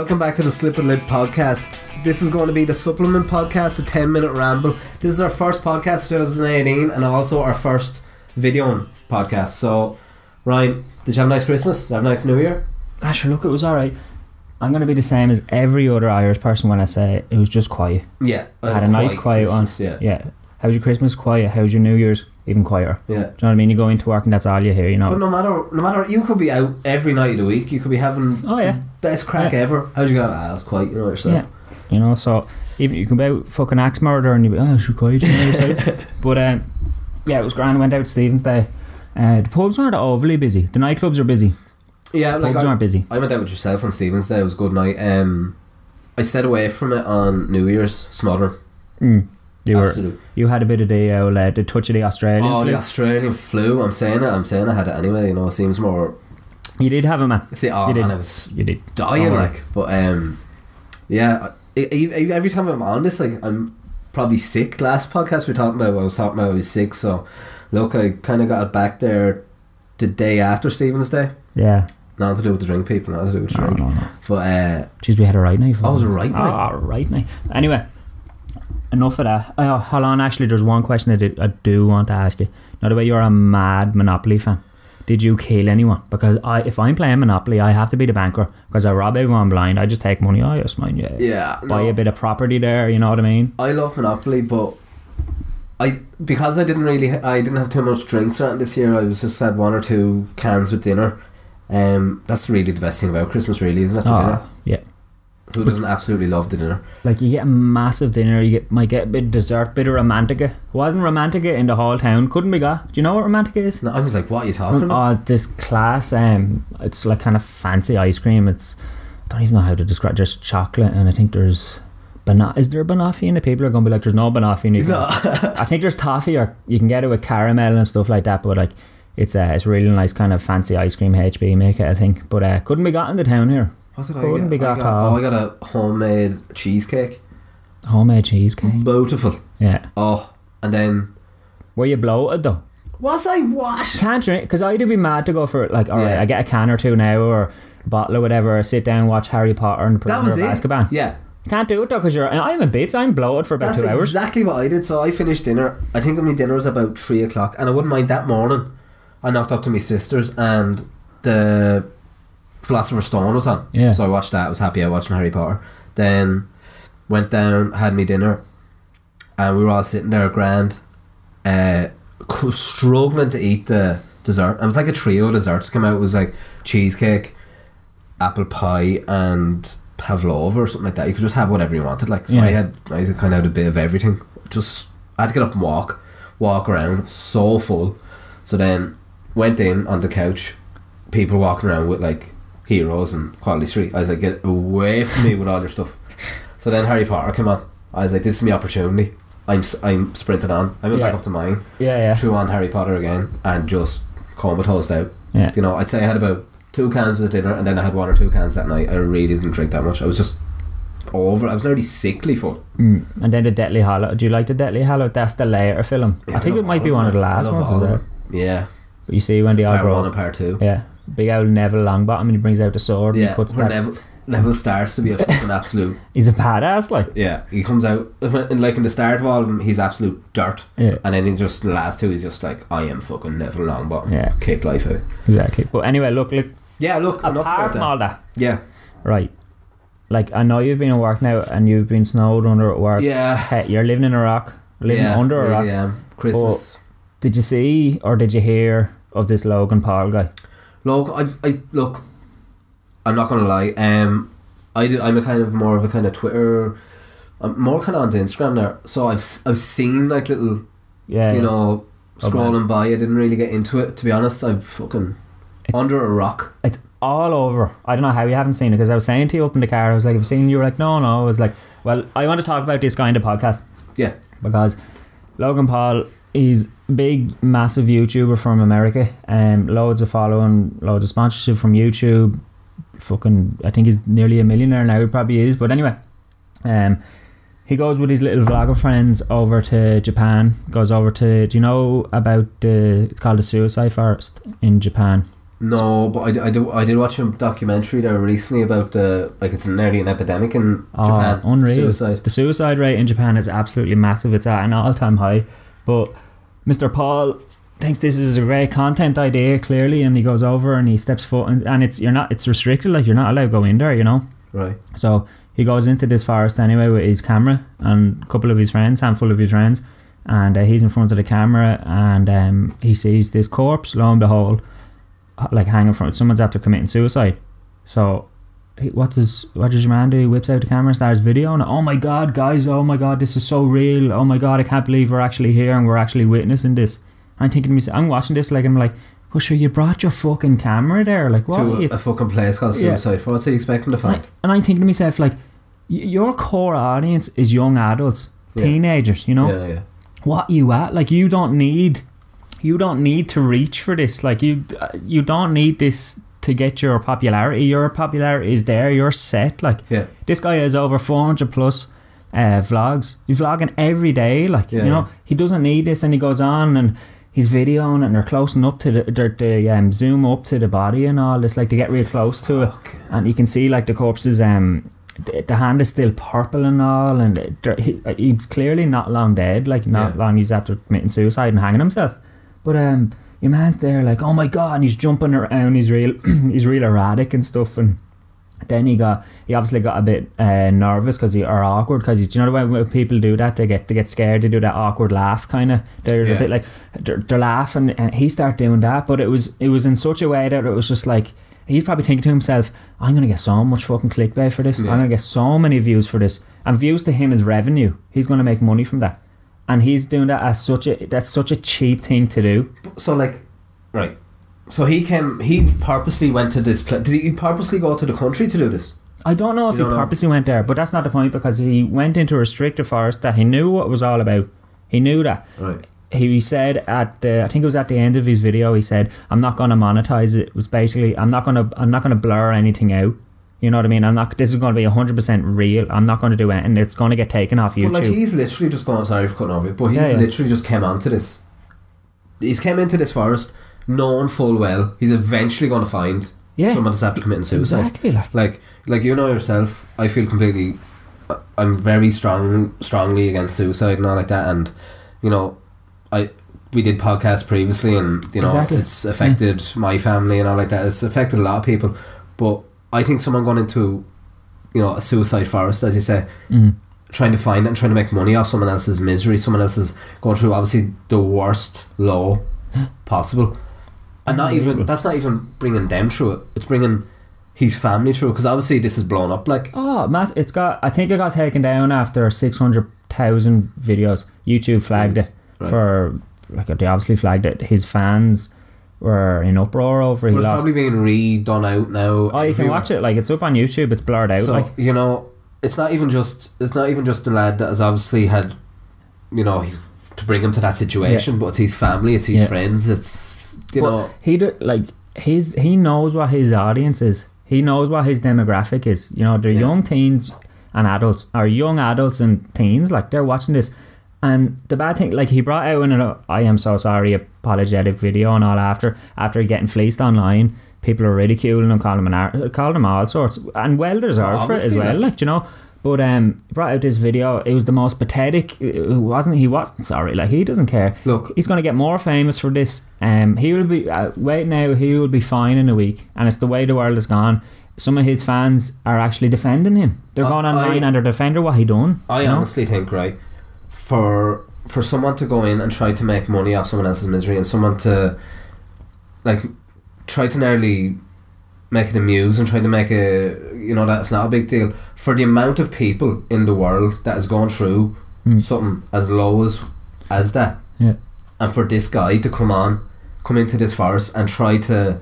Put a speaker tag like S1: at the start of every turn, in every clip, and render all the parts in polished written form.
S1: welcome back to the Slip and Lip podcast. This is going to be the supplement podcast, a 10-minute ramble. This is our first podcast 2018 and also our first video podcast. So, Ryan, did you have a nice Christmas? Did you have a nice New Year?
S2: Sure, look, it was alright. I'm going to be the same as every other Irish person when I say it was just quiet.
S1: Yeah.
S2: I had a nice quiet
S1: Christmas,
S2: one. Yeah. How's your Christmas? Quiet. How's your New Year's? Even quieter.
S1: Yeah.
S2: Do you know what I mean? You go into work and that's all you hear, you know.
S1: But no matter, you could be out every night of the week. You could be having the best crack ever. How'd you go? It was quiet, you know yourself.
S2: Yeah. You know, so even you can be out fucking axe murder and you be, oh, she's quiet, you know yourself. But yeah, it was grand. I went out Stephen's Day. The pubs weren't overly busy. The nightclubs are busy.
S1: Yeah,
S2: pubs aren't busy.
S1: I went out with yourself on Stephen's Day. It was a good night. I stayed away from it on New Year's, smothering.
S2: You had a bit of the touch of the Australian flu.
S1: The Australian flu. I'm saying I had it anyway. You know, it seems more.
S2: You did have it, man.
S1: See,
S2: you did.
S1: And I was
S2: you did.
S1: dying, like. But yeah. Every time I'm on this, like, I'm probably sick. Last podcast we were talking about, I was sick. So, look, I kind of got it back there the day after Stephen's Day.
S2: Yeah.
S1: Nothing to do with the drink, people. Nothing to do with the drink.
S2: No.
S1: But
S2: jeez, we had a right night.
S1: I was a right night.
S2: Right night. Anyway. Enough of that. Hold on, actually, there's one question I do want to ask you. Now, the way you're a mad Monopoly fan, did you kill anyone? Because if I'm playing Monopoly, I have to be the banker because I rob everyone blind. I just take money. Oh, yes, mine. Yeah. Buy a bit of property there. You know what I mean? I
S1: love Monopoly, but because I didn't have too much drinks around this year. I was just had 1 or 2 cans with dinner. That's really the best thing about Christmas, really, isn't it? The dinner.
S2: Yeah.
S1: Who doesn't absolutely love the dinner?
S2: Like, you get a massive dinner, might get a bit of dessert, bit of Romantica. Wasn't Romantica in the whole town? Couldn't be got. Do you know what Romantica is?
S1: No, I was like, what are you talking about?
S2: Oh, this class, it's like kind of fancy ice cream. I don't even know how to describe it. There's chocolate and I think there's is there banoffee in it? People are going to be like, there's no banoffee in it. No. I think there's toffee, or you can get it with caramel and stuff like that, but like it's really nice kind of fancy ice cream. HB make it, I think, but couldn't be got in the town here.
S1: What did I get? I got a homemade cheesecake.
S2: Homemade cheesecake?
S1: Beautiful.
S2: Yeah.
S1: Oh, and then...
S2: Were you bloated though?
S1: Was I what?
S2: Can't drink, because I'd be mad to go for it. Like, alright, I get a can or two now, or a bottle or whatever, or sit down, watch Harry Potter and the Prisoner of Azkaban.
S1: Yeah.
S2: Can't do it though, because I'm in bits. I'm bloated for about 2 hours.
S1: That's exactly what I did. So I finished dinner. I think my dinner was about 3 o'clock, and I wouldn't mind that morning. I knocked up to my sister's and the Philosopher's Stone was on. Yeah. So I watched that. I was happy out watching Harry Potter. Then went down, had me dinner, and we were all sitting there grand, struggling to eat the dessert. It was like a trio of desserts came out. It was like cheesecake, apple pie, and pavlova or something like that. You could just have whatever you wanted. Like, so I had kind of had a bit of everything. I had to get up and walk around. So full. So then went in on the couch. People walking around with like Heroes and Quality Street. I was like, get away from me with all your stuff. So then Harry Potter came on. I was like, this is my opportunity. I'm sprinting on. I went back up to mine. Threw on Harry Potter again and just comatose out. Yeah. You know, I'd say I had about 2 cans with dinner, and then I had 1 or 2 cans that night. I really didn't drink that much. I was just over. I was nearly sickly full. And
S2: then the Deathly Hallow. Do you like the Deathly Hallow? That's the later film. I think it might be one of the last ones. Is it?
S1: Yeah.
S2: But you see when they all grow.
S1: Part 1 and part 2.
S2: Yeah. Big old Neville Longbottom, and he brings out the sword and he cuts that.
S1: Neville starts to be a fucking absolute...
S2: He's a badass, like.
S1: Yeah, he comes out, like in the start of all of them, he's absolute dirt. Yeah. And then in just the last 2, he's just like, I am fucking Neville Longbottom. Yeah. Kick life out.
S2: Exactly. But anyway, look.
S1: Yeah, look, enough
S2: apart
S1: about
S2: from all that.
S1: Yeah.
S2: Right. Like, I know you've been at work now, and you've been snowed under at work.
S1: Yeah.
S2: Hey, you're living in a rock. Under a rock.
S1: Yeah, Christmas.
S2: But did you see, or did you hear of this Logan Paul guy?
S1: Look, I'm not gonna lie. I'm a kind of more of a kind of Twitter. I'm more kind of onto Instagram now. So I've seen like little, you know, scrolling by. I didn't really get into it, to be honest. I'm fucking under a rock.
S2: It's all over. I don't know how you haven't seen it, because I was saying to you up in the car, I was like, I've seen you. Were like, no. I was like, well, I want to talk about this guy in the podcast.
S1: Yeah,
S2: because Logan Paul, he's big, massive YouTuber from America, loads of following, loads of sponsorship from YouTube. Fucking, I think he's nearly a millionaire now. He probably is, but anyway, he goes with his little vlogger friends over to Japan. Goes over to, do you know about it's called the Suicide Forest in Japan?
S1: No, but I did watch a documentary there recently about it's nearly an epidemic in Japan.
S2: Unreal.
S1: Suicide.
S2: The suicide rate in Japan is absolutely massive. It's at an all-time high. But Mr. Paul thinks this is a great content idea, clearly, and he goes over and he steps foot and it's restricted, like you're not allowed to go in there, you know.
S1: Right.
S2: So he goes into this forest anyway with his camera and a couple of his friends, handful of his friends, and he's in front of the camera and he sees this corpse, lo and behold, like hanging from someone's after committing suicide. So what does your man do? He whips out the camera and starts videoing it. Oh my god, guys, oh my god, this is so real. Oh my god, I can't believe we're actually here and we're actually witnessing this. I'm thinking to myself, I'm watching this like, I'm like, well sure, you brought your fucking camera there, like what
S1: to a fucking place called Suicide. What's he expecting to find?
S2: And I'm thinking to myself, like, your core audience is young adults, teenagers, you know.
S1: Yeah.
S2: What you at? Like, you don't need to reach for this. Like, you don't need this to get your popularity. Your popularity is there. You're set. Like, this guy has over 400 plus vlogs. He's vlogging every day. Like, you know, he doesn't need this, and he goes on and he's videoing it, and they're closing up to they zoom up to the body and all this, like, to get real close to it, and you can see like the corpse's the hand is still purple and all, and he's clearly not long dead, like not long he's after committing suicide and hanging himself. But your man's there like, oh my god, and he's jumping around, he's real erratic and stuff. And then he obviously got a bit nervous or awkward, because you know the way when people do that, they get scared, they do that awkward laugh kind of. They're a bit like they're laughing, and he started doing that, but it was in such a way that it was just like, he's probably thinking to himself, I'm going to get so much fucking clickbait for this. I'm going to get so many views for this. And views to him is revenue. He's going to make money from that. And he's doing that as that's such a cheap thing to do.
S1: So like, right. So he purposely went to this place. Did he purposely go to the country to do this?
S2: I don't know if he purposely went there, but that's not the point, because he went into a restricted forest that he knew what it was all about. He knew that. Right. He said I think it was at the end of his video, he said, I'm not going to monetize it. It was basically, I'm not going to blur anything out. You know what I mean? This is going to be 100% real. I'm not going to do it, and it's going to get taken off YouTube.
S1: But like, he's literally just gone, sorry for cutting over it, but he's literally just came onto this. He's came into this forest knowing full well he's eventually going to find someone that's after committing suicide.
S2: Exactly.
S1: Like you know yourself, I feel completely, I'm very strongly against suicide and all like that, and you know, we did podcasts previously, and you know, it's affected my family and all like that. It's affected a lot of people, but I think someone going into, you know, a suicide forest, as you say, trying to find it and trying to make money off someone else's misery, someone else is going through obviously the worst low possible, and that's not even bringing them through it, it's bringing his family through it, because obviously this is blown up like. Oh, Matt,
S2: I think it got taken down after 600,000 videos. YouTube flagged it. Right. For like, they obviously flagged it. His fans were in uproar over it.
S1: It's probably being redone out now.
S2: Oh, you can watch it, like, it's up on YouTube, it's blurred out.
S1: So like, you know, it's not even just the lad that has obviously had, you know, he's to bring him to that situation, but it's his family, it's his friends, it's, you know,
S2: he knows what his audience is. He knows what his demographic is. You know, they're young teens and adults, or young adults and teens, like, they're watching this. And the bad thing, like, he brought out an I am so sorry apologetic video and all after getting fleeced online. People are ridiculing him, calling him all sorts, and well deserved for it as well, like, you know. But he brought out this video. It was the most pathetic. He wasn't sorry, like, he doesn't care.
S1: Look,
S2: he's going to get more famous for this. He will be wait now, he will be fine in a week, and it's the way the world has gone. Some of his fans are actually defending him. They're going online and they're defending what he done.
S1: I honestly think, right, for someone to go in and try to make money off someone else's misery, and someone to, like, try to nearly make it a muse and try to make you know, that's not a big deal, for the amount of people in the world that has gone through something as low as that, and for this guy to come into this forest and try to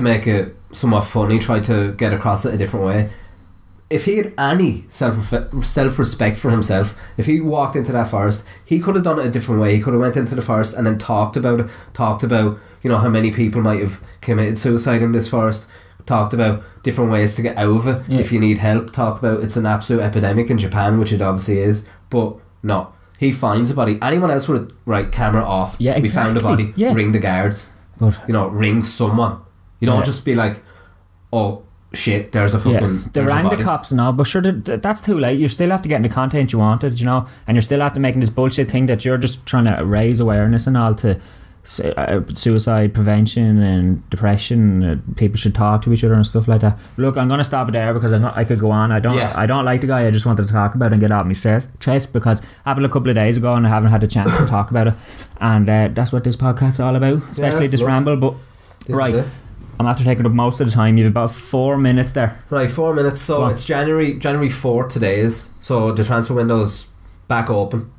S1: make it somewhat funny, try to get across it a different way. If he had any self-respect for himself, if he walked into that forest, he could have done it a different way. He could have went into the forest and then talked about you know, how many people might have committed suicide in this forest, talked about different ways to get out of it, if you need help, talked about it's an absolute epidemic in Japan, which it obviously is. But no, he finds a body. Anyone else would have, right, camera off, we found a body, ring the guards, but, you know, ring someone. You don't just be like, oh shit, there's a fucking...
S2: They rang the cops and all, but sure, that's too late. You still have to get in the content you wanted, you know, and you're still after making this bullshit thing that you're just trying to raise awareness and all to suicide prevention and depression. People should talk to each other and stuff like that. Look, I'm gonna stop it there because I could go on. I don't like the guy. I just wanted to talk about it and get out of my chest because it happened a couple of days ago and I haven't had a chance to talk about it, and that's what this podcast is all about, especially this ramble. But right, I'm after taking up most of the time. You've about 4 minutes there.
S1: Right, 4 minutes. So it's January 4th today is, so the transfer window is back open.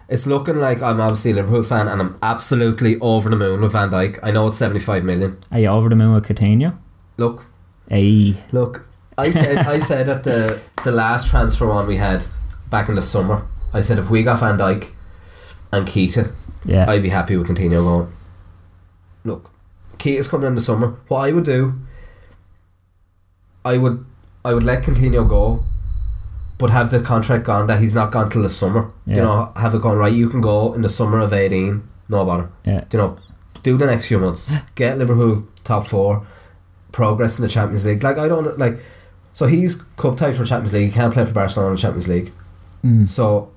S1: It's looking like, I'm obviously a Liverpool fan and I'm absolutely over the moon with Van Dijk. I know it's 75 million.
S2: Are you over the moon with Coutinho?
S1: Look,
S2: I
S1: said at the last transfer one we had back in the summer, I said if we got Van Dijk and Keita, I'd be happy with Coutinho going. Look, Keita's coming in the summer. What I would do, I would let Coutinho go, but have the contract gone that he's not gone till the summer. You know, have it gone right. You can go in the summer of 18, no bother. You know, do the next few months, get Liverpool top 4, progress in the Champions League. Like, I don't like. So he's cup tied for Champions League. He can't play for Barcelona in the Champions League. So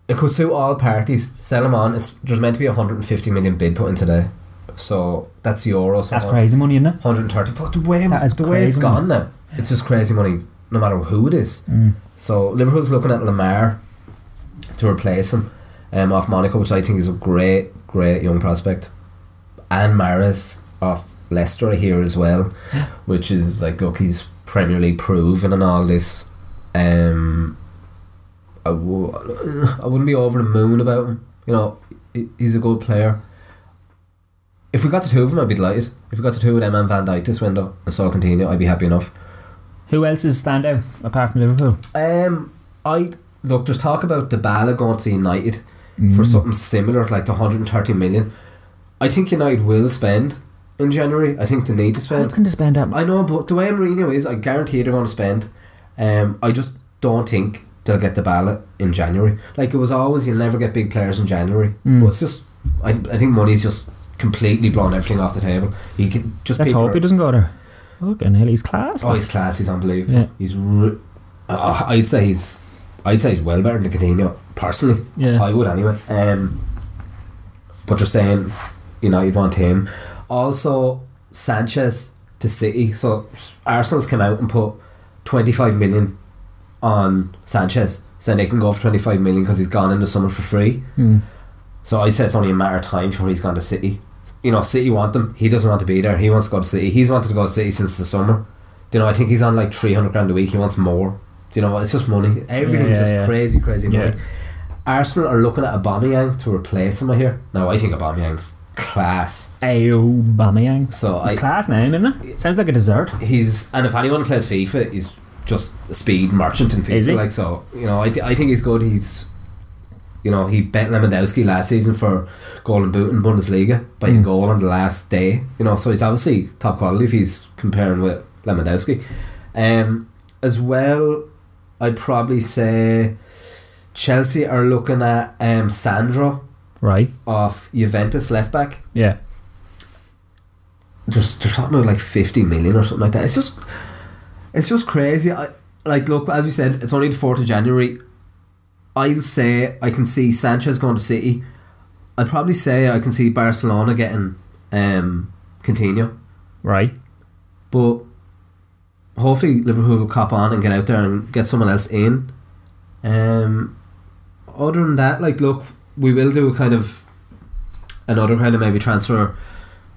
S1: it could suit all parties. Sell him on. There's meant to be 150 million bid put in today. So that's euros.
S2: That's crazy money, isn't it?
S1: 130. But the way it's gone now, it's just crazy money, no matter who it is. So Liverpool's looking at Lamar to replace him off Monaco, which I think is a great young prospect, and Mahrez off Leicester here as well, which is like, look, he's Premier League proven and all this. I wouldn't be over the moon about him. You know, he's a good player. If we got the two of them, I'd be delighted. If we got the two of them and Van Dijk this window and saw Coutinho, I'd be happy enough.
S2: Who else is standout apart from Liverpool?
S1: There's talk about Dybala going to United for something similar, like the 130 million. I think United will spend in January. I think they need to spend.
S2: How can they spend that?
S1: I know, but the way Mourinho is, I guarantee they're going to spend. I just don't think they'll get Dybala in January. Like, it was always, you'll never get big players in January. But it's just, I think money's just completely blown everything off the table. You can just.
S2: Let's hope he doesn't go there. Fucking hell, he's class.
S1: Oh, he's class. He's unbelievable. He's. I'd say he's well better than Coutinho personally. I would anyway. But you're saying, you know, you'd want him. Also, Sanchez to City. So Arsenal's come out and put 25 million on Sanchez, saying they can go for 25 million because he's gone in the summer for free. So I said it's only a matter of time before he's gone to City. You know, City want him. He doesn't want to be there. He wants to go to City. He's wanted to go to City since the summer. Do you know, I think he's on like 300 grand a week. He wants more. Do you know what? It's just money. Everything's just crazy money. Arsenal are looking at Aubameyang to replace him, I hear. Now, I think Aubameyang's class.
S2: Aubameyang.
S1: So
S2: it's class name, isn't it? Sounds like a dessert.
S1: And if anyone plays FIFA, he's just a speed merchant in FIFA.
S2: Is he?
S1: Like, so, you know, I think he's good. He's, you know, he bet Lewandowski last season for Golden Boot in Bundesliga by a goal on the last day. You know, so he's obviously top quality if he's comparing with Lewandowski. As well, I'd probably say Chelsea are looking at Sandro,
S2: right,
S1: off Juventus left back.
S2: Yeah,
S1: they're talking about like 50 million or something like that. It's just crazy. Look, as we said, it's only the 4th of January. I'll say I can see Sanchez going to City. I'd probably say I can see Barcelona getting Coutinho. Right. But hopefully Liverpool will cop on and get out there and get someone else in. Other than that, like, look, we will do another kind of maybe transfer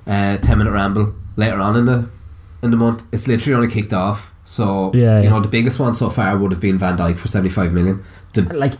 S1: 10-minute ramble later on in the month. It's literally only kicked off. So, you know, the biggest one so far would have been Van Dijk for 75 million.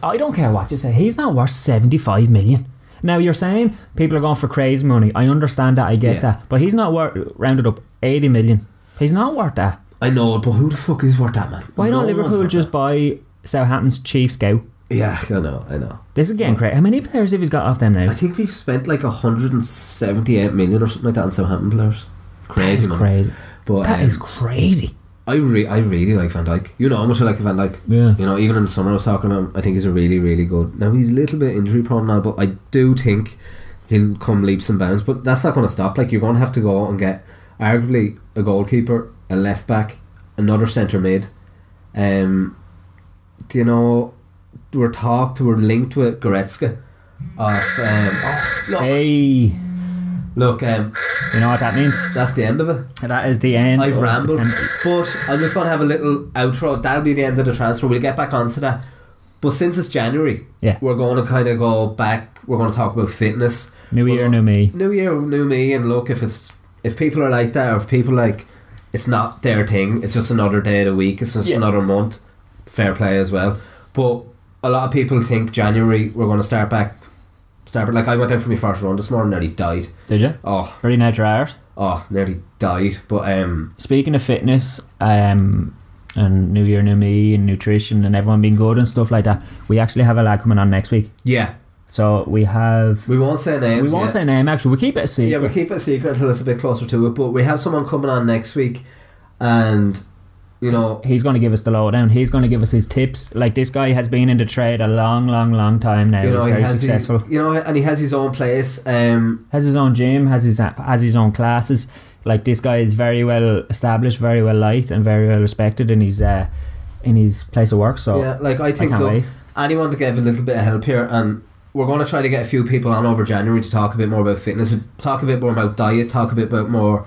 S1: I don't care what you say, he's not worth 75 million. Now, you're saying people are going for crazy money. I understand that, I get that. But he's not worth, rounded up, 80 million. He's not worth that. I know, but who the fuck is worth that, man?
S2: Why don't Liverpool just buy Southampton's chief scout?
S1: Yeah, I know.
S2: This is getting crazy. How many players have he got off them now?
S1: I think we've spent like 178 million or something like that on Southampton players. Crazy, man.
S2: Crazy. But that is crazy.
S1: I really like Van Dijk. You know how much I like Van Dijk. Yeah. You know, even in the summer I was talking about him, I think he's a really, really good. Now, he's a little bit injury prone now, but I do think he'll come leaps and bounds. But that's not going to stop. Like, you're going to have to go and get arguably a goalkeeper, a left back, another centre mid. Do you know, we're linked with Goretzka Look, you
S2: know what that means?
S1: That's the end of it.
S2: That is the end.
S1: I've rambled, but I'm just going to have a little outro. That'll be the end of the transfer. We'll get back onto that. But since it's January, we're going to kind of go back. We're going to talk about fitness.
S2: New year, new me.
S1: New year, new me. And look, if people are like that, or if people like it's not their thing, it's just another day of the week, it's just another month. Fair play as well. But a lot of people think January we're going to start back. Like, I went out for my first run this morning, nearly died.
S2: Did you?
S1: Oh,
S2: very near your hours.
S1: Oh, nearly died. But
S2: speaking of fitness, and New Year, New Me, and nutrition, and everyone being good and stuff like that, we actually have a lad coming on next week.
S1: Yeah.
S2: So we won't
S1: say names.
S2: We won't say name. Actually, we keep it a secret.
S1: Yeah, we keep it a secret until it's a bit closer to it. But we have someone coming on next week, and you know,
S2: he's going to give us the lowdown. He's going to give us his tips. Like, this guy has been in the trade a long time now. You know, he's very successful.
S1: And he has his own place.
S2: Has his own gym. Has his own classes. Like, this guy is very well established, very well liked, and very well respected in his place of work. So
S1: yeah, like, I think anyone to give a little bit of help here, and we're going to try to get a few people on over January to talk a bit more about fitness, talk a bit more about diet, talk a bit about more.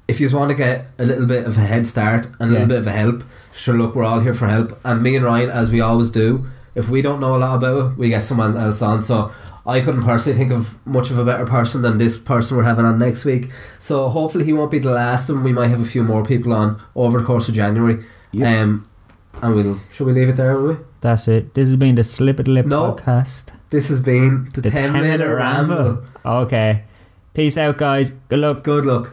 S1: If you want to get a little bit of a head start and a little bit of a help, sure, look, we're all here for help. And me and Ryan, as we always do, if we don't know a lot about it, we get someone else on. So I couldn't personally think of much of a better person than this person we're having on next week. So hopefully he won't be the last, and we might have a few more people on over the course of January. And should we leave it there, will we?
S2: That's it. This has been the Slip It Lip podcast.
S1: This has been the 10-minute ramble.
S2: Okay. Peace out, guys. Good luck.
S1: Good luck.